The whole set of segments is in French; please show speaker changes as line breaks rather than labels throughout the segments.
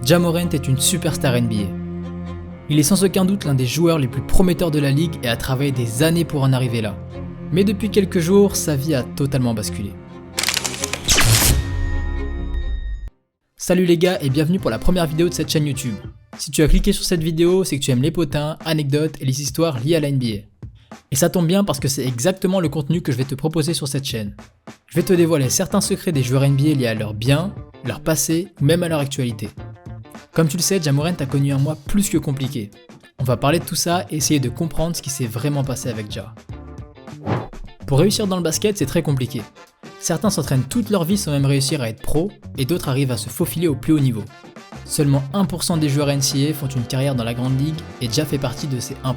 Ja Morant est une superstar NBA. Il est sans aucun doute l'un des joueurs les plus prometteurs de la ligue et a travaillé des années pour en arriver là. Mais depuis quelques jours, sa vie a totalement basculé. Salut les gars et bienvenue pour la première vidéo de cette chaîne YouTube. Si tu as cliqué sur cette vidéo, c'est que tu aimes les potins, anecdotes et les histoires liées à la NBA. Et ça tombe bien parce que c'est exactement le contenu que je vais te proposer sur cette chaîne. Je vais te dévoiler certains secrets des joueurs NBA liés à leur bien, leur passé ou même à leur actualité. Comme tu le sais, Ja Morant a connu un mois plus que compliqué. On va parler de tout ça et essayer de comprendre ce qui s'est vraiment passé avec Ja. Pour réussir dans le basket, c'est très compliqué. Certains s'entraînent toute leur vie sans même réussir à être pro, et d'autres arrivent à se faufiler au plus haut niveau. Seulement 1% des joueurs NCAA font une carrière dans la grande ligue, et Ja fait partie de ces 1%.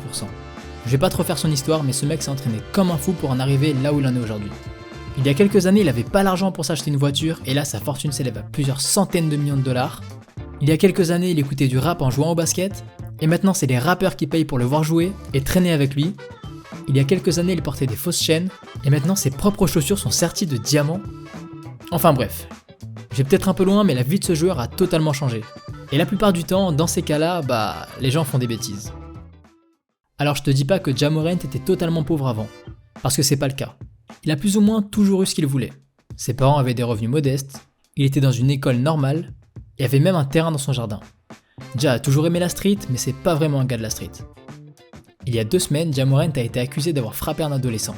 Je vais pas trop faire son histoire, mais ce mec s'est entraîné comme un fou pour en arriver là où il en est aujourd'hui. Il y a quelques années, il avait pas l'argent pour s'acheter une voiture, et là sa fortune s'élève à plusieurs centaines de millions de dollars. Il y a quelques années, il écoutait du rap en jouant au basket, et maintenant c'est les rappeurs qui payent pour le voir jouer et traîner avec lui. Il y a quelques années, il portait des fausses chaînes, et maintenant ses propres chaussures sont serties de diamants. Enfin bref, je vais peut-être un peu loin, mais la vie de ce joueur a totalement changé. Et la plupart du temps, dans ces cas-là, les gens font des bêtises. Alors je te dis pas que Ja Morant était totalement pauvre avant, parce que c'est pas le cas. Il a plus ou moins toujours eu ce qu'il voulait. Ses parents avaient des revenus modestes, il était dans une école normale, et avait même un terrain dans son jardin. Ja a toujours aimé la street, mais c'est pas vraiment un gars de la street. Il y a 2 semaines, Ja Morant a été accusé d'avoir frappé un adolescent.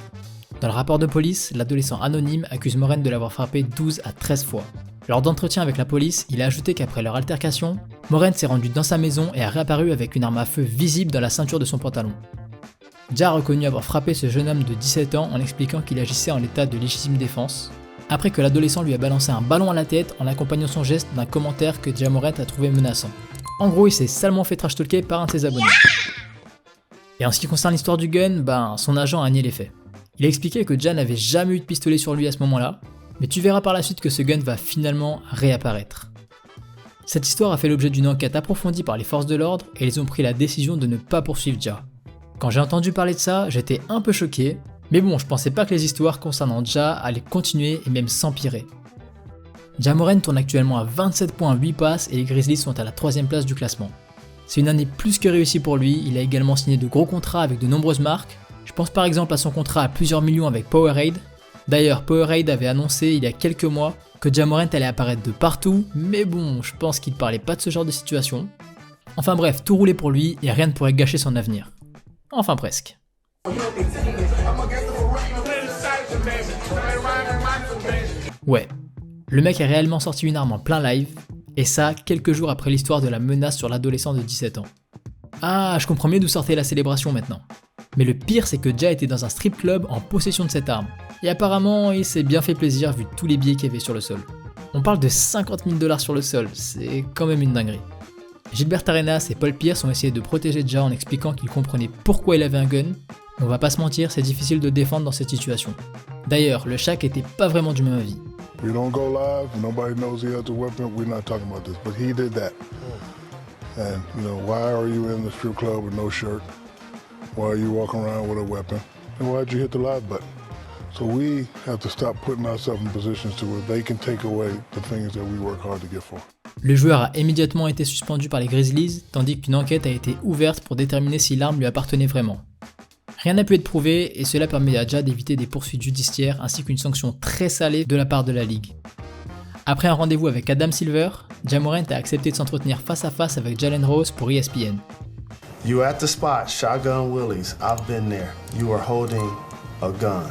Dans le rapport de police, l'adolescent anonyme accuse Morant de l'avoir frappé 12 à 13 fois. Lors d'entretien avec la police, il a ajouté qu'après leur altercation, Morant s'est rendu dans sa maison et a réapparu avec une arme à feu visible dans la ceinture de son pantalon. Ja a reconnu avoir frappé ce jeune homme de 17 ans en expliquant qu'il agissait en état de légitime défense, après que l'adolescent lui a balancé un ballon à la tête en accompagnant son geste d'un commentaire que Ja Morant a trouvé menaçant. En gros, il s'est salement fait trash-talker par un de ses abonnés. Et en ce qui concerne l'histoire du gun, son agent a nié les faits. Il a expliqué que Ja n'avait jamais eu de pistolet sur lui à ce moment-là, mais tu verras par la suite que ce gun va finalement réapparaître. Cette histoire a fait l'objet d'une enquête approfondie par les forces de l'ordre et ils ont pris la décision de ne pas poursuivre Ja. Quand j'ai entendu parler de ça, j'étais un peu choqué, mais bon, je pensais pas que les histoires concernant Ja allaient continuer et même s'empirer. Ja Morant tourne actuellement à 27 points, 8 passes et les Grizzlies sont à la 3ème place du classement. C'est une année plus que réussie pour lui, il a également signé de gros contrats avec de nombreuses marques. Je pense par exemple à son contrat à plusieurs millions avec Powerade. D'ailleurs, Powerade avait annoncé il y a quelques mois que Ja Morant allait apparaître de partout, mais bon, je pense qu'il parlait pas de ce genre de situation. Enfin bref, tout roulait pour lui et rien ne pourrait gâcher son avenir. Enfin presque. Ouais, le mec a réellement sorti une arme en plein live, et ça quelques jours après l'histoire de la menace sur l'adolescent de 17 ans. Ah, je comprends mieux d'où sortait la célébration maintenant. Mais le pire, c'est que Ja était dans un strip club en possession de cette arme. Et apparemment, il s'est bien fait plaisir vu tous les billets qu'il y avait sur le sol. On parle de 50 000 $ sur le sol, c'est quand même une dinguerie. Gilbert Arenas et Paul Pierce ont essayé de protéger Ja en expliquant qu'ils comprenaient pourquoi il avait un gun. On va pas se mentir, c'est difficile de défendre dans cette situation. D'ailleurs, le Shaq était pas vraiment du même avis.
We don't go live, nobody knows he has a weapon, we're not talking about this, but he did that. And, why are you in the strip club with no shirt? Why are you walking around with a weapon? And why'd you hit the live button? So we have to stop putting ourselves in positions to where they can take away the things that we work hard to get for.
Le joueur a immédiatement été suspendu par les Grizzlies, tandis qu'une enquête a été ouverte pour déterminer si l'arme lui appartenait vraiment. Rien n'a pu être prouvé et cela permet à Ja d'éviter des poursuites judiciaires ainsi qu'une sanction très salée de la part de la ligue. Après un rendez-vous avec Adam Silver, Ja Morant a accepté de s'entretenir face à face avec Jalen Rose pour ESPN.
You at the spot, Shotgun Willie's. I've been there. You are holding a gun.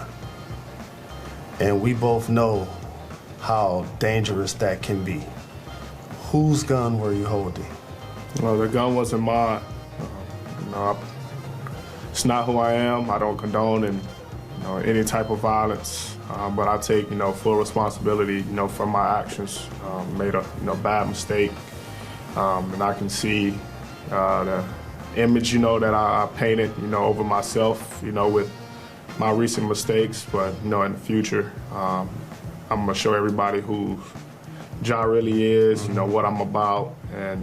And we both know how dangerous that can be. Whose gun were you holding?
Well, the gun wasn't mine. It's not who I am. I don't condone any type of violence, but I take full responsibility for my actions. Made a bad mistake, and I can see the image that I painted over myself with my recent mistakes. But in the future, I'm gonna show everybody who Ja really is, what I'm about, and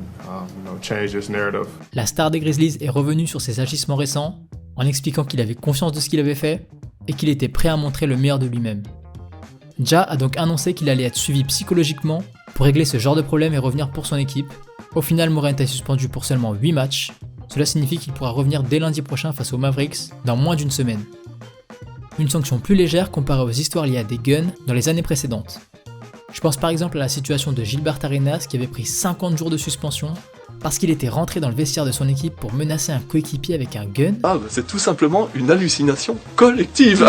change this narrative.
La star des Grizzlies est revenue sur ses agissements récents en expliquant qu'il avait conscience de ce qu'il avait fait et qu'il était prêt à montrer le meilleur de lui-même. Ja a donc annoncé qu'il allait être suivi psychologiquement pour régler ce genre de problème et revenir pour son équipe. Au final, Morant est suspendu pour seulement 8 matchs. Cela signifie qu'il pourra revenir dès lundi prochain face aux Mavericks dans moins d'une semaine. Une sanction plus légère comparée aux histoires liées à des guns dans les années précédentes. Je pense par exemple à la situation de Gilbert Arenas qui avait pris 50 jours de suspension parce qu'il était rentré dans le vestiaire de son équipe pour menacer un coéquipier avec un gun.
Ah bah c'est tout simplement une hallucination collective.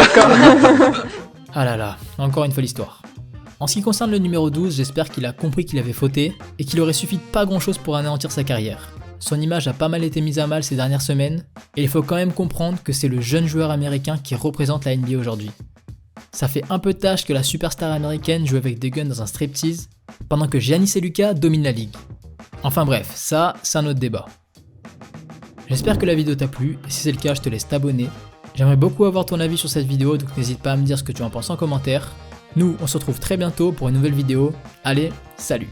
Ah là là, encore une folle histoire. En ce qui concerne le numéro 12, j'espère qu'il a compris qu'il avait fauté et qu'il aurait suffi de pas grand chose pour anéantir sa carrière. Son image a pas mal été mise à mal ces dernières semaines et il faut quand même comprendre que c'est le jeune joueur américain qui représente la NBA aujourd'hui. Ça fait un peu tâche que la superstar américaine joue avec des guns dans un striptease pendant que Giannis et Luka dominent la ligue. Enfin bref, ça c'est un autre débat. J'espère que la vidéo t'a plu et si c'est le cas je te laisse t'abonner. J'aimerais beaucoup avoir ton avis sur cette vidéo donc n'hésite pas à me dire ce que tu en penses en commentaire. Nous on se retrouve très bientôt pour une nouvelle vidéo. Allez, salut!